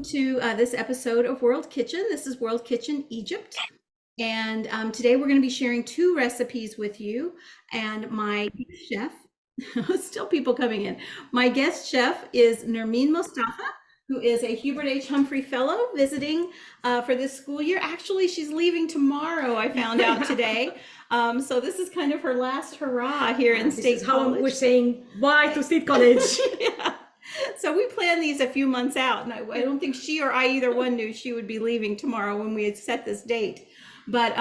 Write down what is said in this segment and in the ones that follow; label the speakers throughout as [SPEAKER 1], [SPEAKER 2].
[SPEAKER 1] welcome to this episode of World Kitchen. This is World Kitchen Egypt. And today we're going to be sharing 2 recipes with you. And my chef, still people coming in. My guest chef is Nermin Mostafa, who is a Hubert H. Humphrey Fellow visiting for this school year. Actually, she's leaving tomorrow, I found out today. So this is kind of her last hurrah here in State College.
[SPEAKER 2] How we're saying bye to State College.
[SPEAKER 1] Yeah. So we planned these a few months out, and I don't think she or I, either one, knew she would be leaving tomorrow when we had set this date. But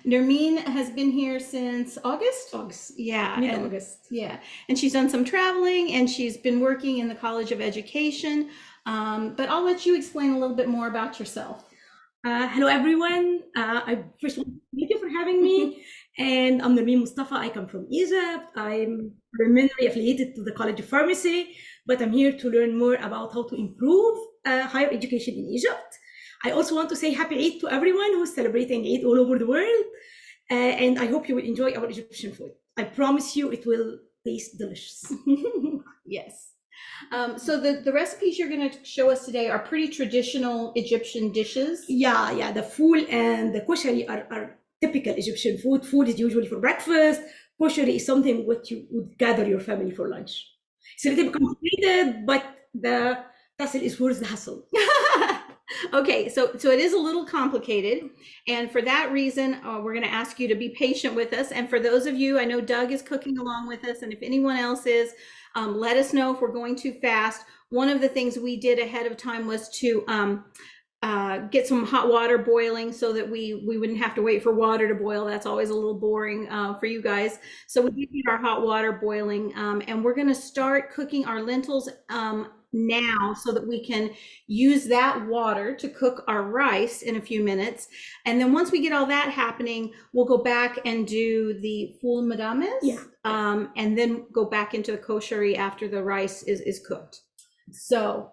[SPEAKER 1] Nermin has been here since August?
[SPEAKER 2] August.
[SPEAKER 1] Yeah.
[SPEAKER 2] Mid-August.
[SPEAKER 1] Yeah. And she's done some traveling, and she's been working in the College of Education. But I'll let you explain a little bit more about yourself.
[SPEAKER 2] Hello, everyone. First of all, thank you for having me. And I'm Nermin Mostafa. I come from Egypt. I'm primarily affiliated to the College of Pharmacy, but I'm here to learn more about how to improve higher education in Egypt. I also want to say Happy Eid to everyone who's celebrating Eid all over the world. And I hope you will enjoy our Egyptian food. I promise you it will taste delicious.
[SPEAKER 1] Yes. So the recipes you're going to show us today are pretty traditional Egyptian dishes.
[SPEAKER 2] Yeah. The fool and the koshari are typical Egyptian food. Food is usually for breakfast. Koshari is something what you would gather your family for lunch. It's a little bit complicated, but the tussle is worth the hustle.
[SPEAKER 1] Okay, so it is a little complicated, and for that reason, we're going to ask you to be patient with us. And for those of you, I know Doug is cooking along with us, and if anyone else is, let us know if we're going too fast. One of the things we did ahead of time was to get some hot water boiling so that we wouldn't have to wait for water to boil. That's always a little boring for you guys. So we did get our hot water boiling, and we're going to start cooking our lentils now so that we can use that water to cook our rice in a few minutes. And then once we get all that happening, we'll go back and do the full Medames, and then go back into the koshari after the rice is cooked. So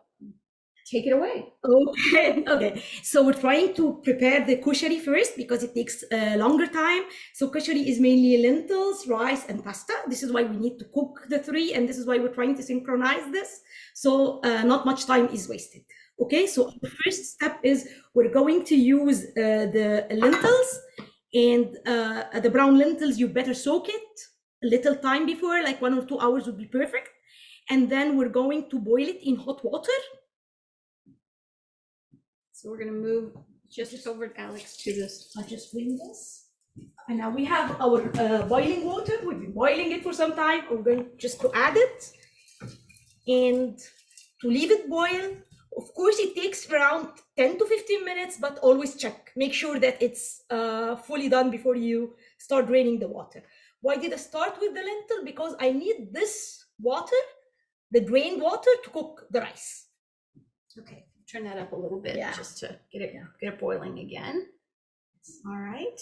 [SPEAKER 1] take it away.
[SPEAKER 2] Okay. So we're trying to prepare the koshari first because it takes a longer time. So koshari is mainly lentils, rice, and pasta. This is why we need to cook the 3, and this is why we're trying to synchronize this. So not much time is wasted. Okay, so the first step is we're going to use the lentils, and the brown lentils, you better soak it a little time before, like 1 or 2 hours would be perfect. And then we're going to boil it in hot water.
[SPEAKER 1] So we're going to move just over, Alex, to this.
[SPEAKER 2] I'll just bring this. And now we have our boiling water. We've been boiling it for some time. We're going just to add it and to leave it boil. Of course, it takes around 10 to 15 minutes, but always check. Make sure that it's fully done before you start draining the water. Why did I start with the lentil? Because I need this water, the drained water, to cook the rice.
[SPEAKER 1] Okay. Turn that up a little bit, just to get it boiling again. All right.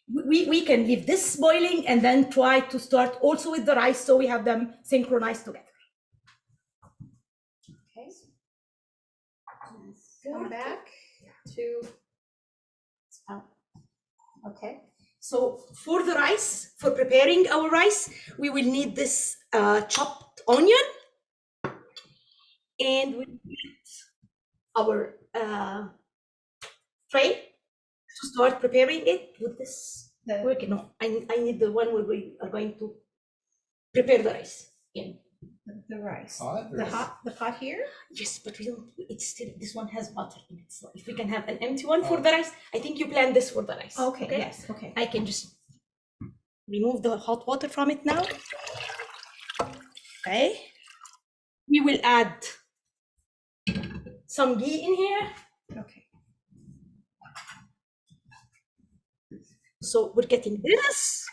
[SPEAKER 2] We can leave this boiling and then try to start also with the rice so we have them synchronized together.
[SPEAKER 1] Okay. Come back to. Okay.
[SPEAKER 2] So for the rice, for preparing our rice, we will need this chopped onion, and we need our tray to start preparing it with this. No, I need the one where we are going to prepare the rice in.
[SPEAKER 1] The rice. The pot here?
[SPEAKER 2] Yes, but we don't. It's still, this one has butter in it. So if we can have an empty one for the rice, I think you planned this for the rice.
[SPEAKER 1] Okay. Yes. Okay.
[SPEAKER 2] I can just remove the hot water from it now. Okay. We will add some ghee in here.
[SPEAKER 1] Okay.
[SPEAKER 2] So we're getting this.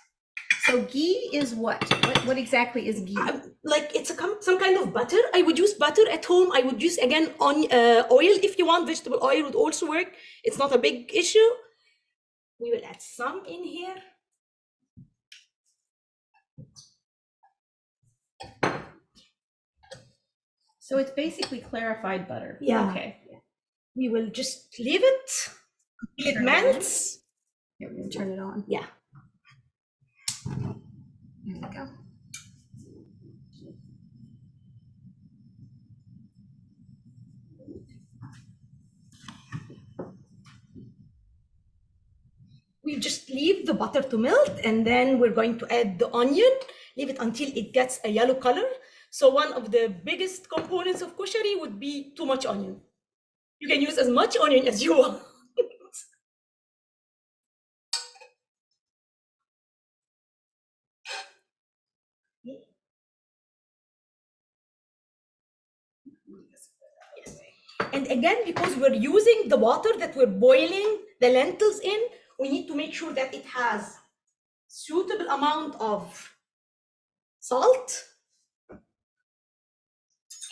[SPEAKER 1] So ghee is what? What exactly is ghee?
[SPEAKER 2] Like it's some kind of butter. I would use butter at home. I would use again on oil if you want. Vegetable oil would also work. It's not a big issue. We will add some in here.
[SPEAKER 1] So it's basically clarified butter.
[SPEAKER 2] Yeah.
[SPEAKER 1] Okay.
[SPEAKER 2] We will just leave it. It melts.
[SPEAKER 1] Yeah, we're gonna turn it on.
[SPEAKER 2] Yeah.
[SPEAKER 1] There we go.
[SPEAKER 2] we just leave the butter to melt, and then we're going to add the onion, leave it until it gets a yellow color. So one of the biggest components of koshari would be too much onion. You can use as much onion as you want. And again, because we're using the water that we're boiling the lentils in, we need to make sure that it has suitable amount of salt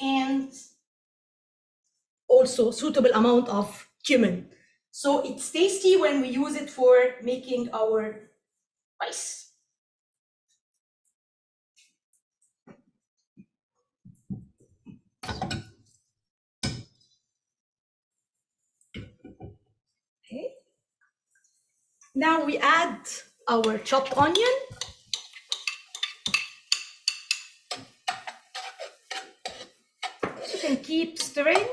[SPEAKER 2] and also suitable amount of cumin. So it's tasty when we use it for making our rice. Okay. Now we add our chopped onion. You can keep stirring.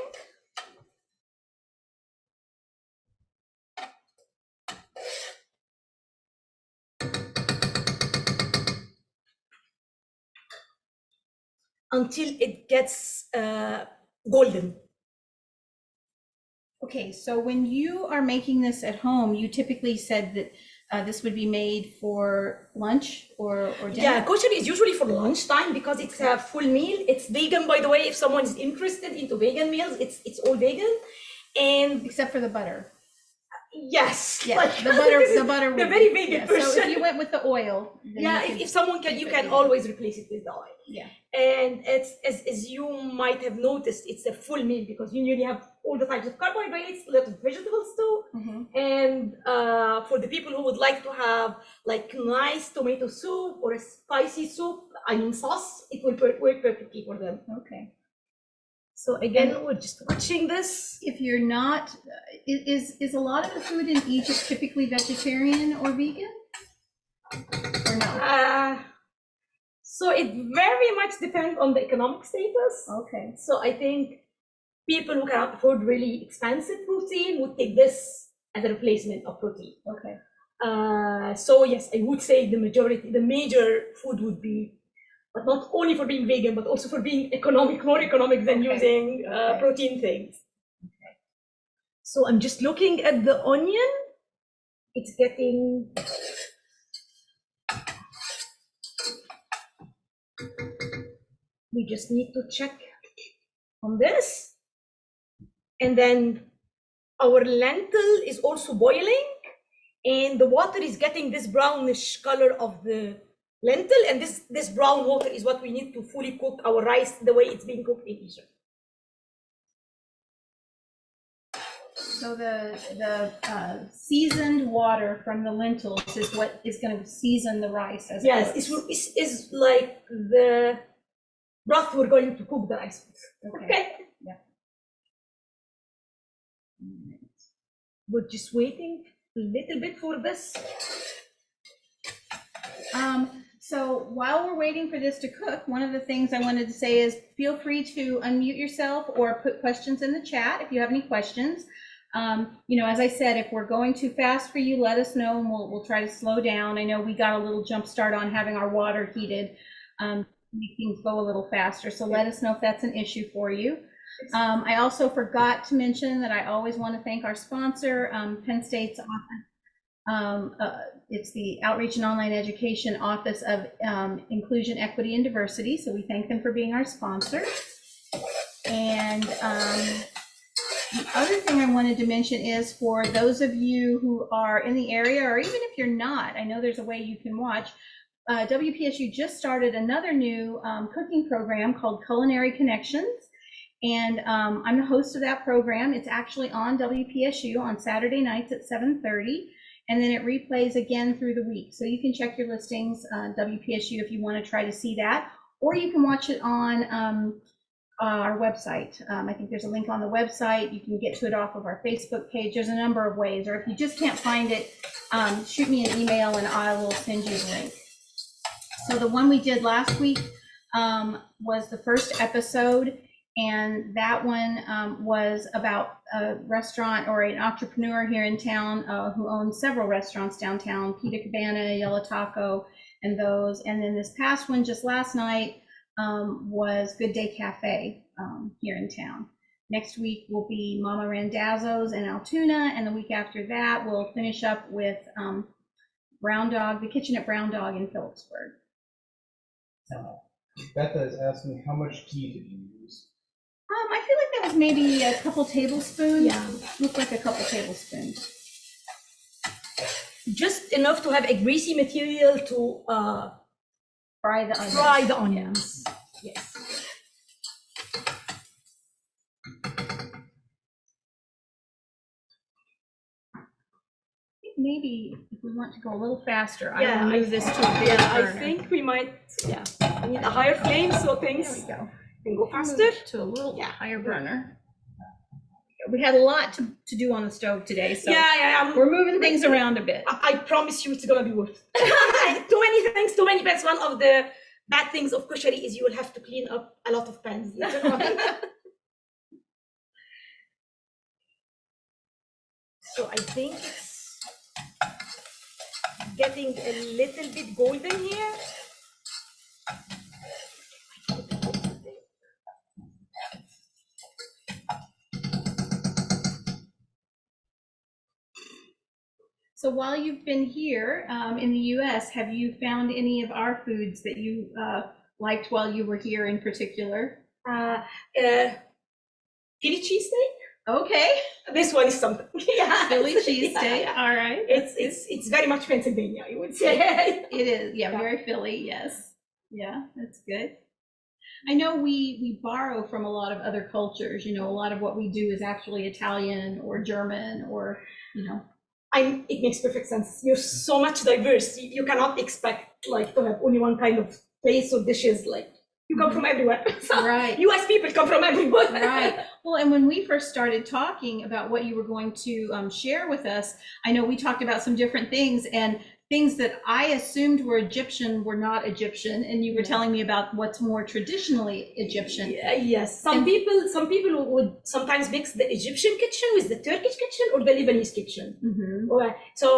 [SPEAKER 2] Until it gets golden.
[SPEAKER 1] Okay, so when you are making this at home, you typically said that this would be made for lunch or dinner?
[SPEAKER 2] Yeah, koshari is usually for lunchtime because it's a full meal. It's vegan, by the way. If someone is interested into vegan meals, it's all vegan. And
[SPEAKER 1] except for the butter.
[SPEAKER 2] Yes,
[SPEAKER 1] Yeah,
[SPEAKER 2] like,
[SPEAKER 1] the butter
[SPEAKER 2] the very vegan
[SPEAKER 1] yeah,
[SPEAKER 2] person.
[SPEAKER 1] So if you went with the oil, then
[SPEAKER 2] yeah, if someone can, you can always replace it with the oil.
[SPEAKER 1] Yeah.
[SPEAKER 2] And it's, as you might have noticed, it's a full meal because you usually have all the types of carbohydrates, a lot of vegetables too.
[SPEAKER 1] Mm-hmm.
[SPEAKER 2] And for the people who would like to have like nice tomato soup or a spicy soup, onion sauce, it will work perfectly for them.
[SPEAKER 1] Okay.
[SPEAKER 2] So again, we're just watching this.
[SPEAKER 1] If you're not, is a lot of the food in Egypt typically vegetarian or vegan? Or no?
[SPEAKER 2] So it very much depends on the economic status.
[SPEAKER 1] Okay.
[SPEAKER 2] So I think people who cannot afford really expensive protein would take this as a replacement of protein.
[SPEAKER 1] Okay.
[SPEAKER 2] So yes, I would say the major food would be, but not only for being vegan, but also for being more economic than using protein things. Okay. So I'm just looking at the onion. It's getting... We just need to check on this. And then our lentil is also boiling, and the water is getting this brownish color of the lentil, and this brown water is what we need to fully cook our rice the way it's being cooked in Egypt.
[SPEAKER 1] So the seasoned water from the lentils is what is going to season the rice as
[SPEAKER 2] yes, it's like the broth we're going to cook the rice with. Okay.
[SPEAKER 1] Yeah.
[SPEAKER 2] We're just waiting a little bit for this.
[SPEAKER 1] So while we're waiting for this to cook, one of the things I wanted to say is feel free to unmute yourself or put questions in the chat if you have any questions. You know, as I said, if we're going too fast for you, let us know and we'll try to slow down. I know we got a little jump start on having our water heated. Make things go a little faster. So let us know if that's an issue for you. I also forgot to mention that I always want to thank our sponsor, Penn State's office. It's the Outreach and Online Education Office of Inclusion, Equity, and Diversity. So we thank them for being our sponsor. And the other thing I wanted to mention is for those of you who are in the area, or even if you're not, I know there's a way you can watch. WPSU just started another new cooking program called Culinary Connections. And I'm the host of that program. It's actually on WPSU on Saturday nights at 7:30. And then it replays again through the week. So you can check your listings on WPSU if you want to try to see that, or you can watch it on our website. I think there's a link on the website. You can get to it off of our Facebook page. There's a number of ways, or if you just can't find it, shoot me an email and I will send you the link. So the one we did last week was the first episode, And that one was about a restaurant or an entrepreneur here in town who owns several restaurants downtown, Pita Cabana, Yellow Taco, and those. And then this past one, just last night, was Good Day Cafe here in town. Next week will be Mama Randazzo's in Altoona, and the week after that, we'll finish up with Brown Dog, the kitchen at Brown Dog in Phillipsburg. So,
[SPEAKER 3] Becca is asking, how much tea did you use?
[SPEAKER 1] I feel like that was maybe a couple tablespoons.
[SPEAKER 2] Yeah.
[SPEAKER 1] Looked like a couple tablespoons.
[SPEAKER 2] Just enough to have a greasy material to
[SPEAKER 1] Fry the onions.
[SPEAKER 2] fry the onions. Yes.
[SPEAKER 1] Maybe if we want to go a little faster,
[SPEAKER 2] Yeah,
[SPEAKER 1] I will move this to a bigger
[SPEAKER 2] Yeah, I
[SPEAKER 1] burner.
[SPEAKER 2] think we might, yeah, I need a higher flame so
[SPEAKER 1] There
[SPEAKER 2] things
[SPEAKER 1] we go.
[SPEAKER 2] can go
[SPEAKER 1] Move
[SPEAKER 2] faster.
[SPEAKER 1] it to a little higher burner. We had a lot to do on the stove today, so
[SPEAKER 2] Yeah,
[SPEAKER 1] we're moving things around a bit.
[SPEAKER 2] I promise you it's gonna be worth it. Too many things, too many pans. One of the bad things of koshari is you will have to clean up a lot of pans. So I think it's getting a little bit golden here.
[SPEAKER 1] So while you've been here in the US, have you found any of our foods that you liked while you were here in particular?
[SPEAKER 2] Philly cheesesteak.
[SPEAKER 1] Okay,
[SPEAKER 2] This one is something. Yeah,
[SPEAKER 1] Philly
[SPEAKER 2] it's-
[SPEAKER 1] cheesesteak,
[SPEAKER 2] yeah, yeah.
[SPEAKER 1] all right.
[SPEAKER 2] It's very much Pennsylvania, I would say.
[SPEAKER 1] It is, yeah,
[SPEAKER 2] Yeah.
[SPEAKER 1] very Philly, yes. Yeah, that's good. I know we borrow from a lot of other cultures, a lot of what we do is actually Italian or German or,
[SPEAKER 2] It makes perfect sense. You're so much diverse. You cannot expect to have only one kind of place or dishes. You come from everywhere. So
[SPEAKER 1] Right.
[SPEAKER 2] US people come from everywhere.
[SPEAKER 1] Right. Well, and when we first started talking about what you were going to share with us, I know we talked about some different things and things that I assumed were Egyptian were not Egyptian, and you were telling me about what's more traditionally Egyptian.
[SPEAKER 2] Yes. Some people would sometimes mix the Egyptian kitchen with the Turkish kitchen or the Lebanese kitchen.
[SPEAKER 1] Mhm.
[SPEAKER 2] So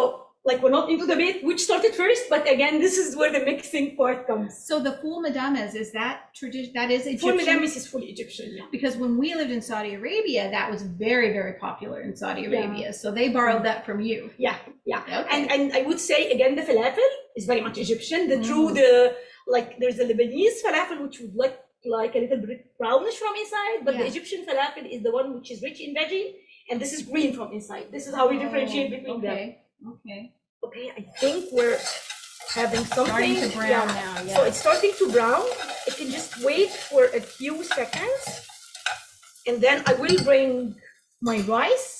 [SPEAKER 2] we're not into debate which started first, but again, this is where the mixing part comes.
[SPEAKER 1] So the full Medames, is that tradition? That is
[SPEAKER 2] For
[SPEAKER 1] Egyptian?
[SPEAKER 2] Medames is fully Egyptian. Yeah.
[SPEAKER 1] Because when we lived in Saudi Arabia, that was very, very popular in Saudi Arabia. So they borrowed that from you.
[SPEAKER 2] Yeah.
[SPEAKER 1] Okay.
[SPEAKER 2] And I would say again, the falafel is very much Egyptian. There's the Lebanese falafel, which would look like a little bit brownish from inside, but the
[SPEAKER 1] Yeah.
[SPEAKER 2] Egyptian falafel is the one which is rich in veggie, and this is green from inside. This is how we differentiate between them.
[SPEAKER 1] Okay.
[SPEAKER 2] Okay, I think we're having something
[SPEAKER 1] Starting to brown now, yeah.
[SPEAKER 2] So it's starting to brown. It can just wait for a few seconds, and then I will bring my rice.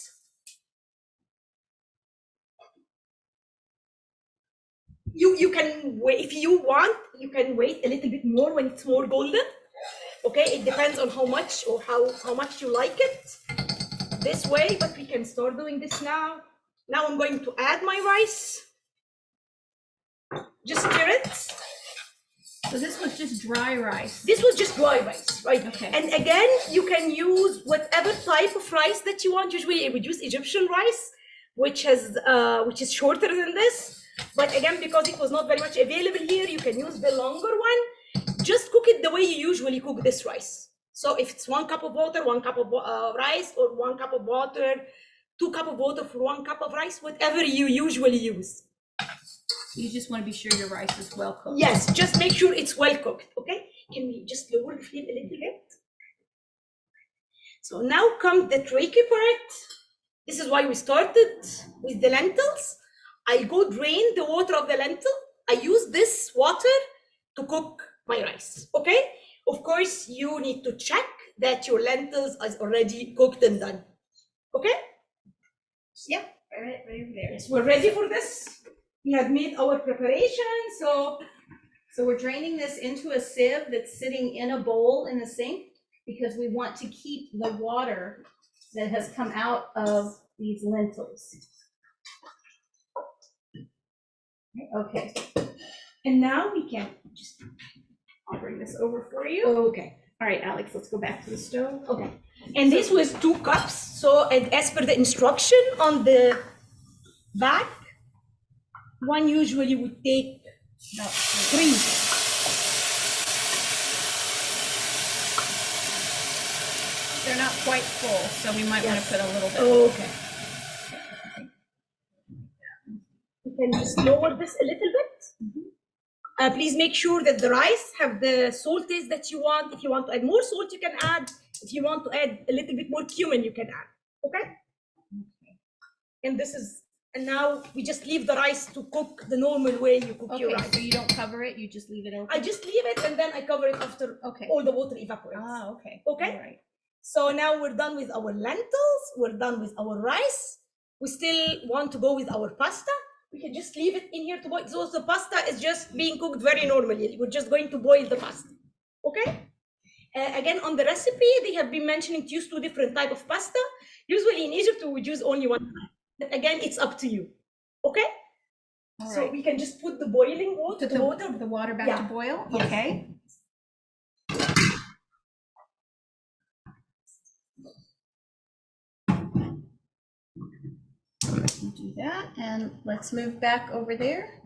[SPEAKER 2] You can wait if you want. You can wait a little bit more when it's more golden. Okay, it depends on how much or how much you like it this way, but we can start doing this now. Now I'm going to add my rice. Just stir it.
[SPEAKER 1] So this was just dry rice.
[SPEAKER 2] This was just dry rice, right?
[SPEAKER 1] Okay.
[SPEAKER 2] And again, you can use whatever type of rice that you want. Usually I would use Egyptian rice, which is shorter than this. But again, because it was not very much available here, you can use the longer one. Just cook it the way you usually cook this rice. So if it's 1 cup of water, 1 cup of rice, or 1 cup of water, 2 cups of water for 1 cup of rice, whatever you usually use.
[SPEAKER 1] You just want to be sure your rice is well cooked.
[SPEAKER 2] Yes, just make sure it's well cooked, okay? Can we just lower the flame a little bit? So now comes the tricky part. This is why we started with the lentils. I go drain the water of the lentil. I use this water to cook my rice, okay? Of course, you need to check that your lentils is already cooked and done, okay?
[SPEAKER 1] Yeah, right there.
[SPEAKER 2] Yes, we're ready for this. We have made our preparation, so
[SPEAKER 1] we're draining this into a sieve that's sitting in a bowl in the sink because we want to keep the water that has come out of these lentils. Okay.
[SPEAKER 2] and now we can just
[SPEAKER 1] I'll bring this over for you.
[SPEAKER 2] okay.
[SPEAKER 1] All right, Alex, let's go back to the stove.
[SPEAKER 2] Okay. And this was 2 cups. So as per the instruction on the back, one usually would take about 3.
[SPEAKER 1] They're not quite full, so we might want to put a little bit.
[SPEAKER 2] Okay. You can just lower this a little bit. Please make sure that the rice have the salt taste that you want. If you want to add more salt, you can add. If you want to add a little bit more cumin, you can add. Okay? And this is, and now we just leave the rice to cook the normal way you cook your
[SPEAKER 1] Okay,
[SPEAKER 2] rice.
[SPEAKER 1] so you don't cover it, you just leave it open?
[SPEAKER 2] I just leave it and then I cover it after all the water evaporates.
[SPEAKER 1] Ah, okay.
[SPEAKER 2] Okay?
[SPEAKER 1] All right.
[SPEAKER 2] So now we're done with our lentils, we're done with our rice. We still want to go with our pasta. We can just leave it in here to boil. So the pasta is just being cooked very normally. We're just going to boil the pasta. Okay? Again, on the recipe, they have been mentioning to use 2 different types of pasta. Usually in Egypt, we would use only one. But again, it's up to you. Okay?
[SPEAKER 1] All
[SPEAKER 2] So
[SPEAKER 1] right.
[SPEAKER 2] we can just put the boiling water,
[SPEAKER 1] Put the water back to boil?
[SPEAKER 2] Yes.
[SPEAKER 1] Okay. Do that, and let's move back over there.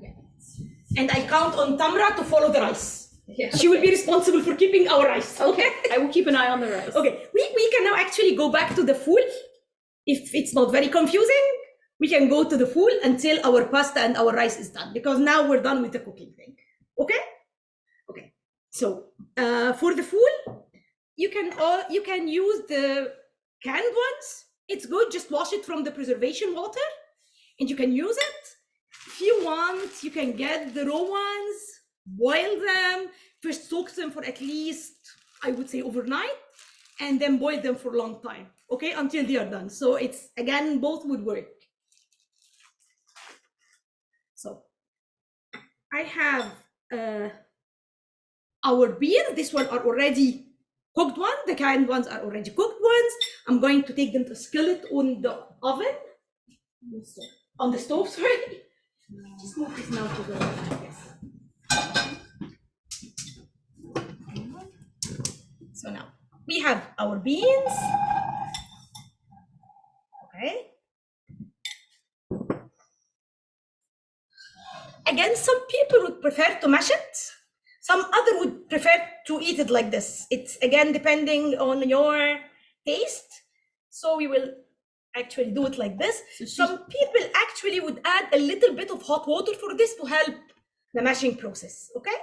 [SPEAKER 2] And I count on Tamra to follow the rice.
[SPEAKER 1] Yeah.
[SPEAKER 2] She will be responsible for keeping our rice.
[SPEAKER 1] Okay, I will keep an eye on the rice.
[SPEAKER 2] Okay, we can now actually go back to the full. If it's not very confusing, we can go to the full until our pasta and our rice is done, because now we're done with the cooking thing. Okay? Okay. So for the full, you can use the canned ones. It's good, just wash it from the preservation water and you can use it. If you want, you can get the raw ones, boil them, first soak them for at least, I would say, overnight, and then boil them for a long time, okay, until they are done. So it's, again, both would work. So I have our beans. This one are already cooked one. The canned ones are already cooked ones. I'm going to take them to skillet on the oven, on the stove, sorry. Just move this now to the yes. So now we have our beans. Okay. Again, some people would prefer to mash it. Some other would prefer to eat it like this. It's again depending on your taste. So we will actually do it like this.
[SPEAKER 1] So
[SPEAKER 2] some people actually would add a little bit of hot water for this to help the mashing process, okay?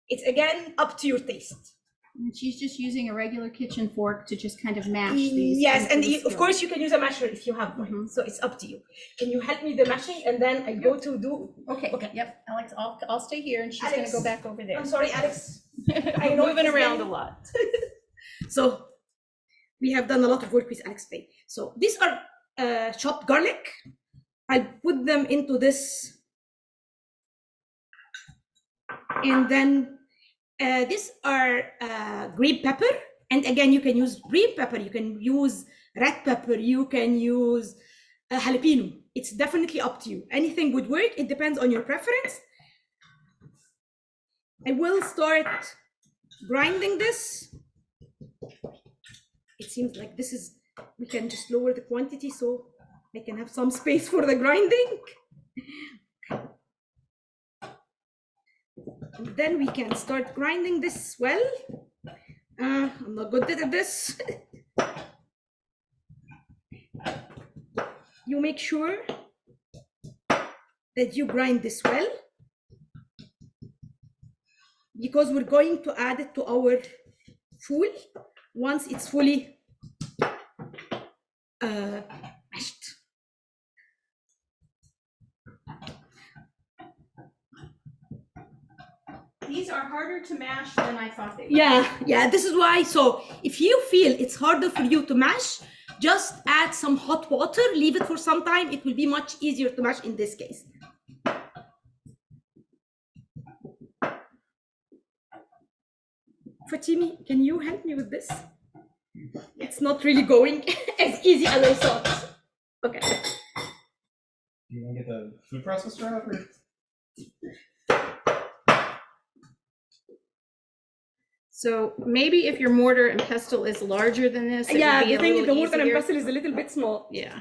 [SPEAKER 2] It's again up to your taste.
[SPEAKER 1] And she's just using a regular kitchen fork to just kind of mash these.
[SPEAKER 2] Yes, and
[SPEAKER 1] into the
[SPEAKER 2] of course you can use a masher if you have one. So it's up to you. Can you help me the mashing and then I go to do?
[SPEAKER 1] Okay.
[SPEAKER 2] Okay.
[SPEAKER 1] Yep. Alex, I'll stay here, and she's
[SPEAKER 2] Alex,
[SPEAKER 1] going to go back over there.
[SPEAKER 2] I'm sorry, Alex.
[SPEAKER 1] I'm moving around a lot.
[SPEAKER 2] So we have done a lot of work with Alex today. So these are chopped garlic. I'll put them into this, and then these are green pepper. And again, you can use green pepper, you can use red pepper, you can use jalapeno. It's definitely up to you. Anything would work. It depends on your preference. I will start grinding this. It seems like this is, we can just lower the quantity so I can have some space for the grinding. And then we can start grinding this well. I'm not good at this. You make sure that you grind this well, because we're going to add it to our food once it's fully mashed.
[SPEAKER 1] These are harder to mash than I thought they were.
[SPEAKER 2] Yeah, this is why. So if you feel it's harder for you to mash, just add some hot water, leave it for some time. It will be much easier to mash in this case. Fatemi, can you help me with this? It's not really going as easy as I thought. Okay.
[SPEAKER 3] Do you want to get the food processor out? Or?
[SPEAKER 1] So maybe if your mortar and pestle is larger than this, it
[SPEAKER 2] Yeah,
[SPEAKER 1] would be
[SPEAKER 2] the thing is, the
[SPEAKER 1] little
[SPEAKER 2] mortar and
[SPEAKER 1] easier.
[SPEAKER 2] pestle is a little bit small.
[SPEAKER 1] Yeah.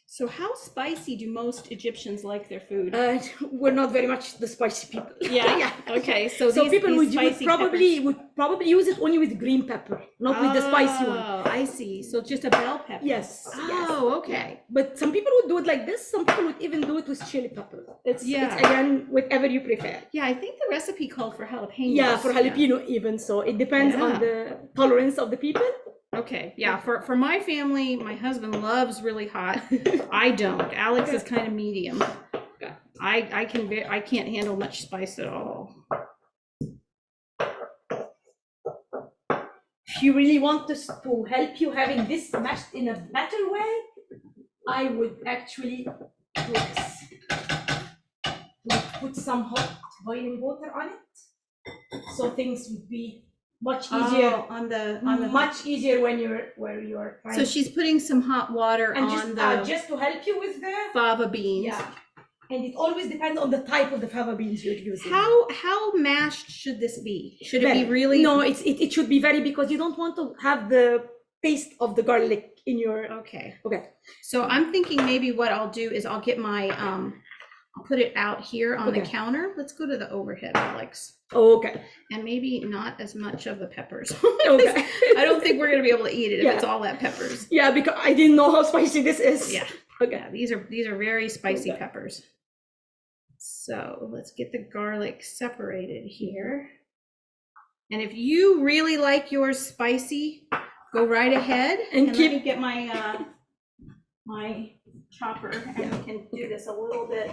[SPEAKER 1] So how spicy do most Egyptians like their food?
[SPEAKER 2] We're not very much the spicy people.
[SPEAKER 1] Yeah. Okay. So
[SPEAKER 2] So
[SPEAKER 1] these,
[SPEAKER 2] people
[SPEAKER 1] these
[SPEAKER 2] would
[SPEAKER 1] spicy
[SPEAKER 2] probably
[SPEAKER 1] peppers.
[SPEAKER 2] use it only with green pepper, not with the spicy one.
[SPEAKER 1] Oh, I see. So just a bell pepper.
[SPEAKER 2] Yes.
[SPEAKER 1] Oh, okay.
[SPEAKER 2] Yeah. But some people would do it like this. Some people would even do it with chili pepper. It's
[SPEAKER 1] Yeah.
[SPEAKER 2] again whatever you prefer.
[SPEAKER 1] Yeah, I think the recipe called for jalapenos.
[SPEAKER 2] Yeah, for jalapeno even. So it depends
[SPEAKER 1] Yeah.
[SPEAKER 2] on the tolerance of the people.
[SPEAKER 1] Okay. Yeah. For my family, my husband loves really hot. I don't. Alex is kind of medium. I can't handle much spice at all.
[SPEAKER 2] If you really want us to help you having this mashed in a better way, I would actually do this. We'll put some hot boiling water on it, so things would be much easier.
[SPEAKER 1] On the
[SPEAKER 2] Much easier when you're trying.
[SPEAKER 1] So she's putting some hot water
[SPEAKER 2] and
[SPEAKER 1] on
[SPEAKER 2] just to help you with the
[SPEAKER 1] fava beans.
[SPEAKER 2] yeah. And it always depends on the type of the fava beans you're using.
[SPEAKER 1] How mashed should this be? Should it be really?
[SPEAKER 2] No, it should be very, because you don't want to have the taste of the garlic in your.
[SPEAKER 1] Okay.
[SPEAKER 2] Okay.
[SPEAKER 1] So I'm thinking maybe what I'll do is I'll get my I'll put it out here on the
[SPEAKER 2] Okay.
[SPEAKER 1] counter. Let's go to the overhead, Alex.
[SPEAKER 2] Okay.
[SPEAKER 1] And maybe not as much of the peppers.
[SPEAKER 2] Okay.
[SPEAKER 1] I don't think we're gonna be able to eat it if
[SPEAKER 2] Yeah.
[SPEAKER 1] it's all that peppers.
[SPEAKER 2] Yeah, because I didn't know how spicy this is.
[SPEAKER 1] Yeah.
[SPEAKER 2] Okay.
[SPEAKER 1] Yeah, these are very spicy
[SPEAKER 2] Okay.
[SPEAKER 1] peppers. So let's get the garlic separated here. And if you really like yours spicy, go right ahead
[SPEAKER 2] And
[SPEAKER 1] let
[SPEAKER 2] keep-
[SPEAKER 1] me get my my chopper and we can do this a little bit.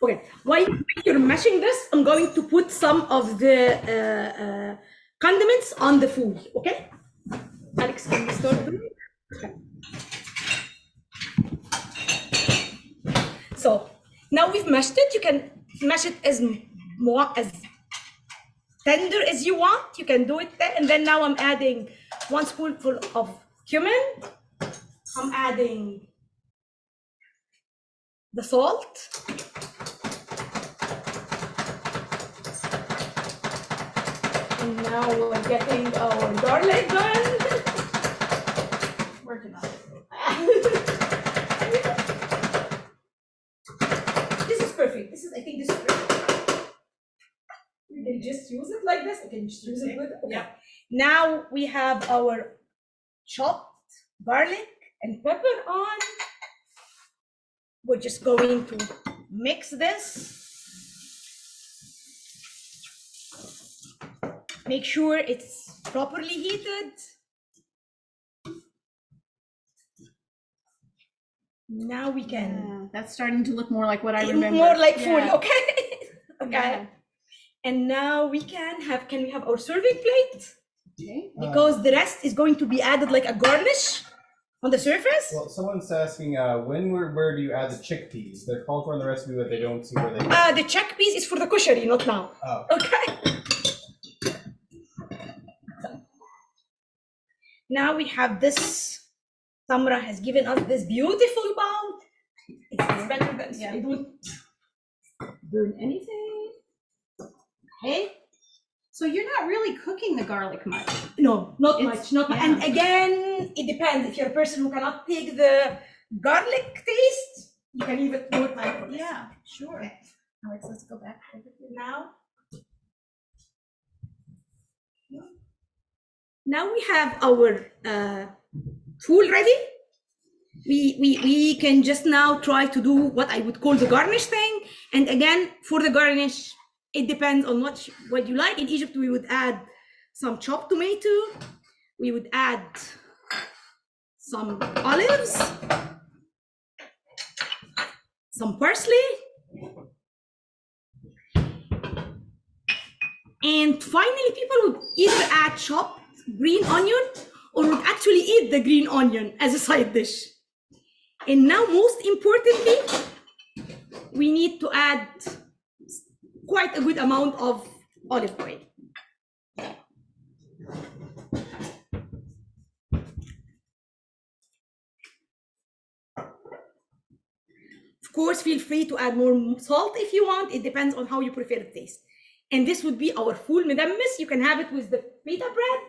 [SPEAKER 2] Okay. While you're mashing this, I'm going to put some of the condiments on the food. Okay. Alex, can you start doing it? Okay. So now we've mashed it. You can mash it as tender as you want. You can do it there. And then now I'm adding 1 spoonful of cumin. I'm adding the salt. And now we're getting our garlic done.
[SPEAKER 1] Working on it.
[SPEAKER 2] This is perfect. I think this is perfect. We can just use it like this. I can just use it with. Okay.
[SPEAKER 1] Yeah.
[SPEAKER 2] Now we have our chopped garlic and pepper on. We're just going to mix this. Make sure it's properly heated. Now we can.
[SPEAKER 1] Yeah, that's starting to look more like what I remember.
[SPEAKER 2] More like food,
[SPEAKER 1] Yeah.
[SPEAKER 2] okay? Okay.
[SPEAKER 1] Yeah.
[SPEAKER 2] And now we can we have our serving plate?
[SPEAKER 1] Okay.
[SPEAKER 2] Because the rest is going to be added like a garnish on the surface.
[SPEAKER 3] Well, someone's asking where do you add the chickpeas? They're called for in the recipe, but they don't see where they.
[SPEAKER 2] The chickpeas is for the koshari, not now.
[SPEAKER 3] Oh.
[SPEAKER 2] Okay. Now we have this. Tamra has given us this beautiful bowl. It's better than
[SPEAKER 1] Yeah.
[SPEAKER 2] I don't burn anything. Okay.
[SPEAKER 1] So you're not really cooking the garlic much.
[SPEAKER 2] No, not
[SPEAKER 1] It's-
[SPEAKER 2] much, not much.
[SPEAKER 1] yeah.
[SPEAKER 2] And again, it depends. If you're a person who cannot take the garlic taste, you can leave it more time for this.
[SPEAKER 1] Yeah, sure.
[SPEAKER 2] Okay.
[SPEAKER 1] Alex, let's go back over here.
[SPEAKER 2] Now. Now we have our tool ready. We can just now try to do what I would call the garnish thing. And again, for the garnish, it depends on what you like. In Egypt, we would add some chopped tomato. We would add some olives, some parsley. And finally, people would either add chopped green onion or would actually eat the green onion as a side dish. And now, most importantly, we need to add quite a good amount of olive oil. Of course, feel free to add more salt if you want. It depends on how you prefer the taste. And this would be our full medames. You can have it with the pita bread.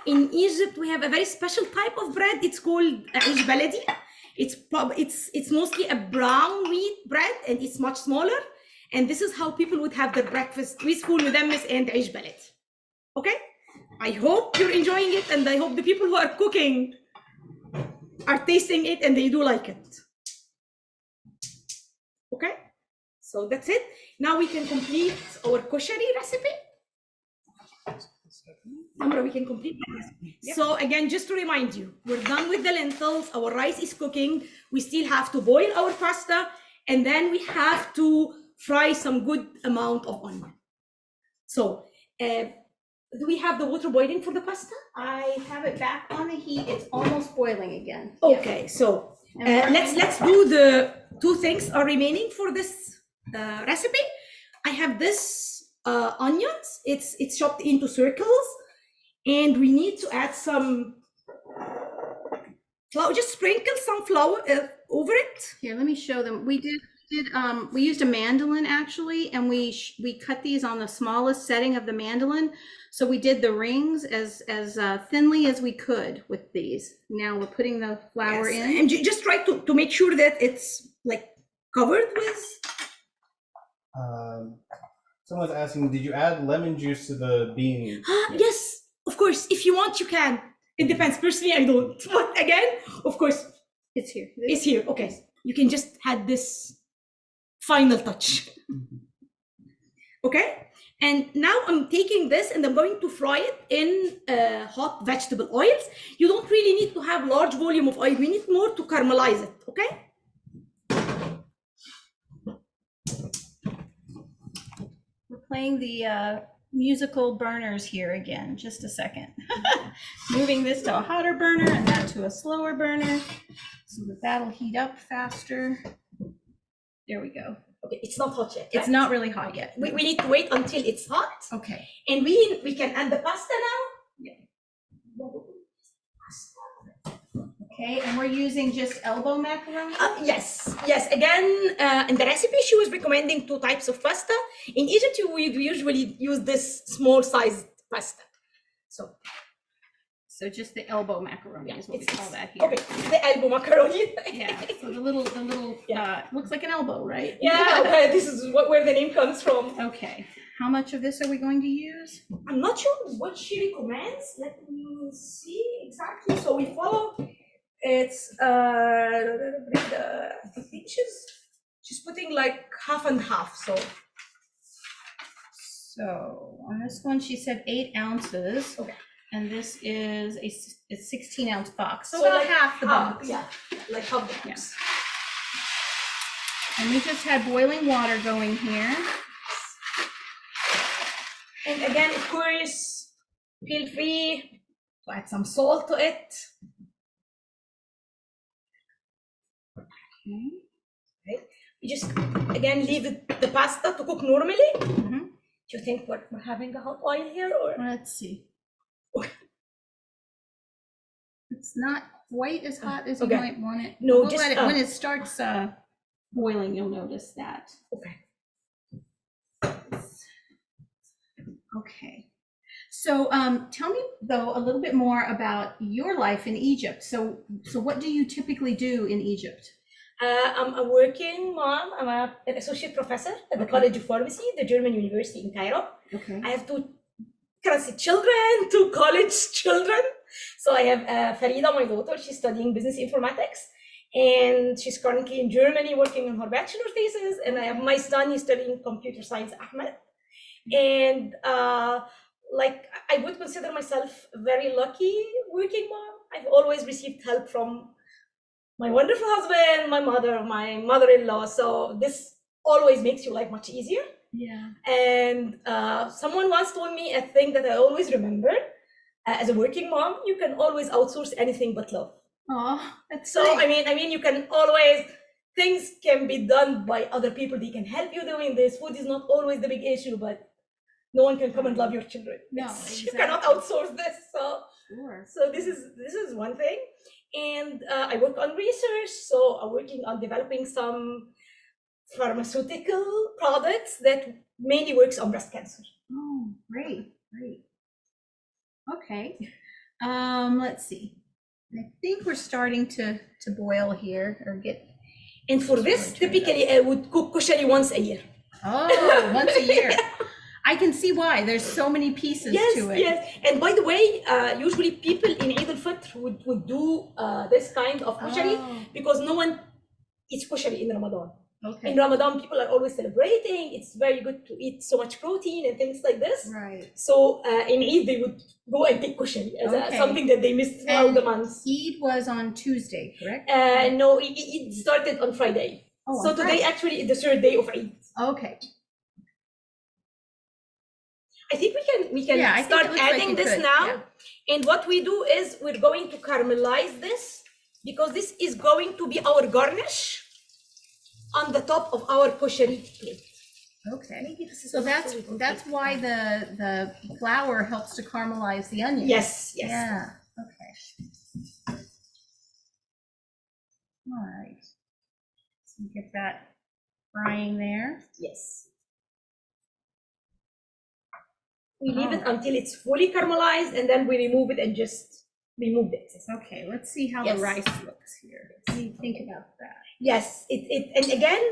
[SPEAKER 2] In Egypt, we have a very special type of bread. It's called عيش بلدي. It's mostly a brown wheat bread, and it's much smaller. And this is how people would have their breakfast with full medames and عيش بلدي. Okay? I hope you're enjoying it, and I hope the people who are cooking are tasting it and they do like it. Okay? So that's it. Now we can complete our koshari recipe. Tamra, we can complete the recipe. Yep. So again, just to remind you, we're done with the lentils. Our rice is cooking. We still have to boil our pasta, and then we have to fry some good amount of onion. So do we have the water boiling for the pasta?
[SPEAKER 1] I have it back on the heat. It's almost boiling again.
[SPEAKER 2] Okay, so let's do the two things are remaining for this recipe. I have this onions. It's chopped into circles, and we need to add some flour. Just sprinkle some flour over it.
[SPEAKER 1] Here, let me show them. We used a mandolin actually, and we cut these on the smallest setting of the mandolin. So we did the rings as thinly as we could with these. Now we're putting the flour in.
[SPEAKER 2] And just try to make sure that it's like covered with.
[SPEAKER 3] Someone's asking, did you add lemon juice to the beans?
[SPEAKER 2] Yes, of course. If you want, you can. It depends. Personally, I don't. But again, of course,
[SPEAKER 1] it's here.
[SPEAKER 2] It's here. Okay, you can just add this final touch. Okay, and now I'm taking this and I'm going to fry it in hot vegetable oils. You don't really need to have large volume of oil. We need more to caramelize it. Okay.
[SPEAKER 1] Playing the musical burners here again. Just a second. Moving this to a hotter burner and that to a slower burner so that that'll heat up faster. There we go.
[SPEAKER 2] Okay, it's not hot yet.
[SPEAKER 1] It's not really hot yet.
[SPEAKER 2] We need to wait until it's hot.
[SPEAKER 1] Okay.
[SPEAKER 2] And we can add the pasta now. Yeah.
[SPEAKER 1] Okay, and we're using just elbow macaroni?
[SPEAKER 2] Yes. Again, in the recipe, she was recommending two types of pasta. In Egypt, we usually use this small sized pasta.
[SPEAKER 1] So just the elbow macaroni is what we call that here.
[SPEAKER 2] Okay, the elbow macaroni.
[SPEAKER 1] Yeah, so the little looks like an elbow, right?
[SPEAKER 2] Yeah, this is where the name comes from.
[SPEAKER 1] Okay, how much of this are we going to use?
[SPEAKER 2] I'm not sure what she recommends. Let me see exactly. So we follow. It's I think she's putting like half and half. So
[SPEAKER 1] on this one she said 8 ounces.
[SPEAKER 2] Okay.
[SPEAKER 1] And this is a 16-ounce box. So
[SPEAKER 2] about
[SPEAKER 1] like
[SPEAKER 2] half
[SPEAKER 1] the box.
[SPEAKER 2] Yeah, like half the box.
[SPEAKER 1] Yeah. And we just had boiling water going here.
[SPEAKER 2] And again, of course, feel free to add some salt to it. Okay. Right. We just again leave the pasta to cook normally.
[SPEAKER 1] Mm-hmm.
[SPEAKER 2] Do you think we're having a hot oil here, or
[SPEAKER 1] let's see? It's not quite as hot as you might want it.
[SPEAKER 2] No,
[SPEAKER 1] we'll
[SPEAKER 2] just
[SPEAKER 1] let it, when it starts boiling, you'll notice that.
[SPEAKER 2] Okay.
[SPEAKER 1] Okay. So tell me though a little bit more about your life in Egypt. So what do you typically do in Egypt?
[SPEAKER 2] I'm a working mom. I'm an associate professor at the College of Pharmacy, the German University in Cairo.
[SPEAKER 1] Okay.
[SPEAKER 2] I have two college children. So I have Farida, my daughter. She's studying business informatics, and she's currently in Germany working on her bachelor thesis. And I have my son, he's studying computer science, Ahmed. And like I would consider myself a very lucky working mom. I've always received help from my wonderful husband, my mother, my mother-in-law. So this always makes your life much easier.
[SPEAKER 1] Yeah.
[SPEAKER 2] And someone once told me a thing that I always remember. As a working mom, you can always outsource anything but love.
[SPEAKER 1] Oh, that's
[SPEAKER 2] so nice. I mean, you can always things can be done by other people. They can help you doing this. Food is not always the big issue, but no one can come and love your children.
[SPEAKER 1] No,
[SPEAKER 2] You cannot
[SPEAKER 1] exactly.
[SPEAKER 2] outsource this.
[SPEAKER 1] Sure.
[SPEAKER 2] So this is one thing. And I work on research. So I'm working on developing some pharmaceutical products that mainly works on breast cancer.
[SPEAKER 1] Oh, great, great. Okay. Let's see. I think we're starting to boil here or get.
[SPEAKER 2] And for this, typically I would cook koshari once a year.
[SPEAKER 1] Oh, once a year. I can see why. There's so many pieces to it.
[SPEAKER 2] Yes. And by the way, usually people in Eid al-Fitr would do this kind of koshari because no one eats koshari in Ramadan.
[SPEAKER 1] Okay.
[SPEAKER 2] In Ramadan, people are always celebrating. It's very good to eat so much protein and things like this.
[SPEAKER 1] Right.
[SPEAKER 2] So in Eid, they would go and take koshari as something that they missed throughout the months.
[SPEAKER 1] Eid was on Tuesday, correct?
[SPEAKER 2] No, it started on Friday.
[SPEAKER 1] Oh,
[SPEAKER 2] so today actually is the third day of Eid.
[SPEAKER 1] Okay.
[SPEAKER 2] I think we can start adding this now. Yeah. And what we do is we're going to caramelize this because this is going to be our garnish on the top of our koshari plate.
[SPEAKER 1] Okay. So that's why the flour helps to caramelize the onion.
[SPEAKER 2] Yes.
[SPEAKER 1] Yeah. Okay. All right. So get that frying there.
[SPEAKER 2] Yes. We leave it until it's fully caramelized, and then we remove it and just remove the excess.
[SPEAKER 1] Okay. Let's see how the rice looks here. What do you think about that?
[SPEAKER 2] Yes. And again,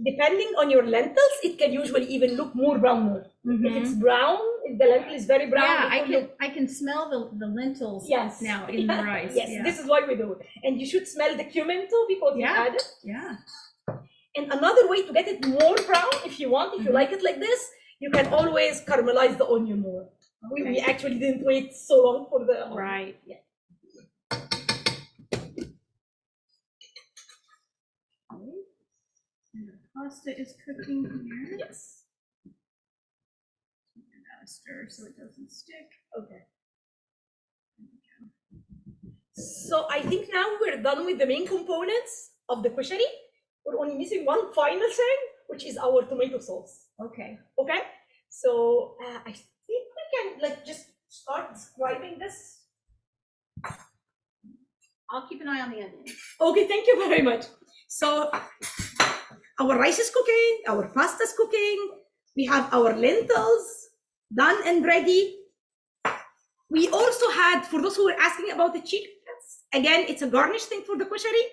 [SPEAKER 2] depending on your lentils, it can usually even look more browner. If it's brown, if the lentil is very brown.
[SPEAKER 1] Yeah, I can smell the lentils now in the rice.
[SPEAKER 2] Yes, this is why we do it. And you should smell the cumin too because you add it.
[SPEAKER 1] Yeah.
[SPEAKER 2] And another way to get it more brown, if you want, if you like it like this, you can always caramelize the onion more. Okay. We actually didn't wait so long for the onion.
[SPEAKER 1] Right.
[SPEAKER 2] Yeah.
[SPEAKER 1] And the pasta is cooking here.
[SPEAKER 2] Yes.
[SPEAKER 1] Stir so it doesn't stick.
[SPEAKER 2] Okay. So I think now we're done with the main components of the koshari. We're only missing one final thing, which is our tomato sauce.
[SPEAKER 1] Okay.
[SPEAKER 2] Okay. So I think we can just start describing this.
[SPEAKER 1] I'll keep an eye on the onion.
[SPEAKER 2] Okay, thank you very much. So our rice is cooking, our pasta is cooking. We have our lentils done and ready. We also had, for those who were asking about the chickpeas, again, it's a garnish thing for the koshari.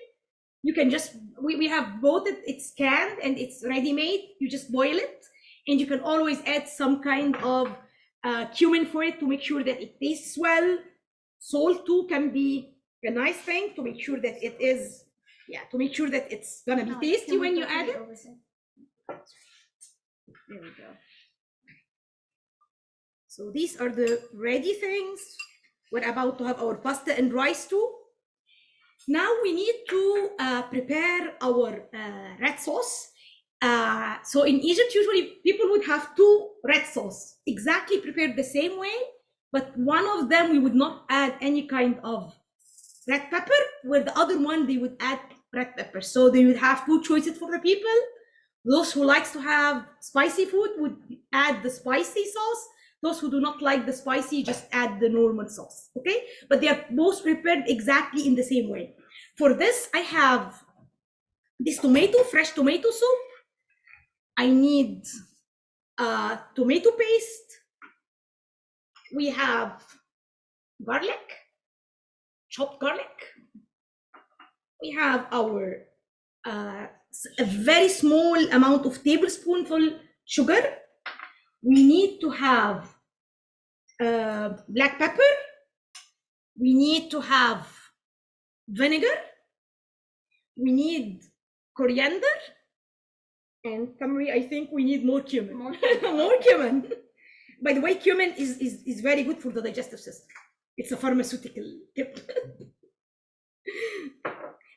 [SPEAKER 2] You can just, we have both it's canned and it's ready-made. You just boil it, and you can always add some kind of cumin for it to make sure that it tastes well. Salt too can be a nice thing to make sure that it is, to make sure that it's gonna be tasty when you add it.
[SPEAKER 1] There we go.
[SPEAKER 2] So these are the ready things. We're about to have our pasta and rice too. Now we need to prepare our red sauce. So in Egypt, usually people would have two red sauce, exactly prepared the same way, but one of them we would not add any kind of red pepper, where the other one they would add red pepper. So they would have two choices for the people. Those who likes to have spicy food would add the spicy sauce. Those who do not like the spicy, just add the normal sauce, okay? But they are both prepared exactly in the same way. For this, I have this fresh tomato soup. I need tomato paste. We have garlic, chopped garlic. We have our a very small amount of tablespoonful sugar. We need to have black pepper. We need to have vinegar. We need coriander. And Tamri, I think we need more cumin. More cumin. By the way, cumin is very good for the digestive system. It's a pharmaceutical tip.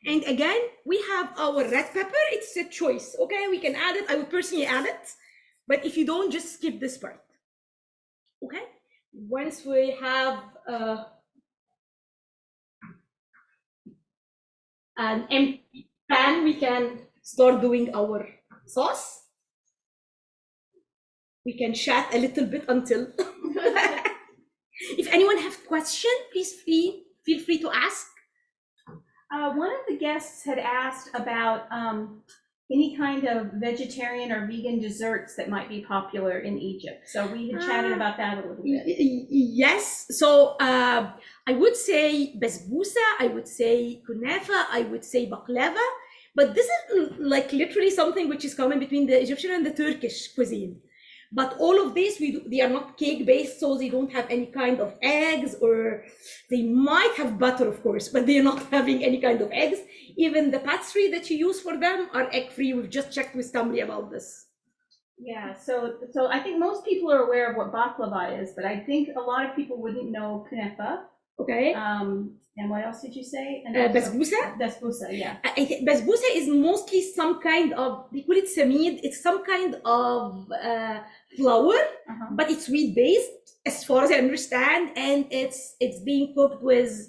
[SPEAKER 2] And again, we have our red pepper. It's a choice, okay? We can add it. I would personally add it. But if you don't, just skip this part, okay? Once we have an empty pan, we can start doing our sauce. We can chat a little bit until. If anyone has question, please feel free to ask.
[SPEAKER 1] One of the guests had asked about any kind of vegetarian or vegan desserts that might be popular in Egypt. So we had chatted about that a little bit.
[SPEAKER 2] Yes. So I would say basbousa, I would say kunafa, I would say baklava. But this is like literally something which is common between the Egyptian and the Turkish cuisine. But all of this, they are not cake based, so they don't have any kind of eggs, or they might have butter, of course, but they're not having any kind of eggs. Even the pastry that you use for them are egg free. We've just checked with Tamri about this.
[SPEAKER 1] Yeah, so I think most people are aware of what baklava is, but I think a lot of people wouldn't know kunefa.
[SPEAKER 2] Okay.
[SPEAKER 1] And what else did you say? And
[SPEAKER 2] basbousa?
[SPEAKER 1] Basbousa, yeah.
[SPEAKER 2] I think basbousa is mostly some kind of, they call it samid. It's some kind of flour, but it's wheat based, as far as I understand, and it's being cooked with